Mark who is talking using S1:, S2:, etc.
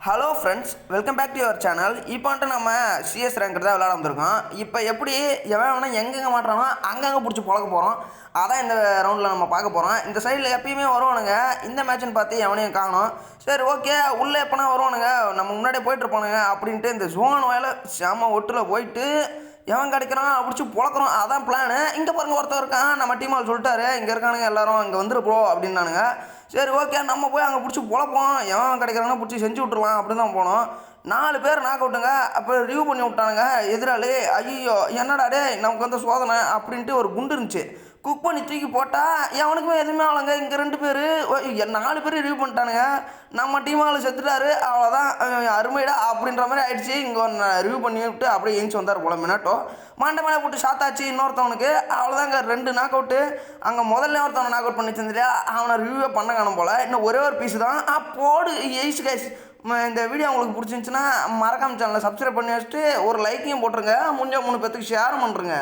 S1: Hello friends, welcome back to your channel. இப்போ வந்துட்டு நம்ம சிஎஸ் ரேங்கர் தான் விளையாட வந்திருக்கோம். இப்போ எப்படி எவன் எங்கெங்கே மாட்டுறானோ அங்கங்கே பிடிச்சி பழக்க போகிறோம். அதான் இந்த ரவுண்டில் நம்ம பார்க்க போகிறோம். இந்த சைடில் எப்பயுமே வருவானுங்க, இந்த மேட்ச்னு பார்த்து எவனையும் காணும். சரி, ஓகே, உள்ளே எப்போனா வருவானுங்க, நம்ம முன்னாடியே போயிட்டுருப்பானுங்க அப்படின்ட்டு இந்த ஜோன் வேலை செம ஒட்டில் போயிட்டு எவன் கிடைக்கிறான் பிடிச்சி பொழக்கிறோம். அதான் பிளானு. இங்கே பாருங்க, ஒருத்தர் இருக்கான், நம்ம டீமால் சொல்லிட்டாரு இங்கே இருக்கானுங்க எல்லாரும், இங்கே வந்துரு ப்ரோ அப்படின்னானுங்க. சரி, ஓகே, நம்ம போய் அங்கே பிடிச்சி பொழப்போம், எவன் கிடைக்கிறானோ பிடிச்சி செஞ்சு விட்ருலாம் அப்படின்னு தான் போனோம். 4 பேர் நாக் அவுட்டுங்க. அப்போ ரிவ்யூ பண்ணி விட்டானுங்க எதிராளி. ஐயோ, என்னடா டே, நமக்கு வந்து சோதனை அப்படின்ட்டு ஒரு குண்டு இருந்துச்சு. குக் பண்ணி தூக்கி போட்டால் எவனுக்குமே எதுவுமே ஆகலைங்க. இங்கே 2 பேர் 4 பேர் ரிவ்யூ பண்ணிட்டானுங்க. நம்ம டீம் ஆள் செத்துட்டாரு, அவ்வளோதான், அருமைடா அப்படின்ற மாதிரி ஆயிடுச்சு. இங்கே ஒன்று ரிவ்யூ பண்ணி விட்டு அப்படியே ஏஞ்சி வந்தார் போல மினாட்டோ. மாண்டை மேலே போட்டு ஷாத்தாச்சு இன்னொருத்தவனுக்கு. அவ்வளோதாங்க, 2 நாக் அவுட்டு. அங்கே முதல்ல ஒருத்தவனை நாக் அவுட் பண்ணி தந்துட்டு அவனை ரிவ்யூவே பண்ண காணும் போல். இன்னும் ஒரே ஒரு பீஸ் தான். போடு எய்ஸ் கைஸ். இந்த வீடியோ உங்களுக்கு பிடிச்சிருந்துச்சுன்னா மறக்காம சேனலை சப்ஸ்கிரைப் பண்ணி வச்சுட்டு ஒரு லைக்கையும் போட்டுருங்க. முடிஞ்ச 3 பேத்துக்கு ஷேர் பண்ணுறேங்க.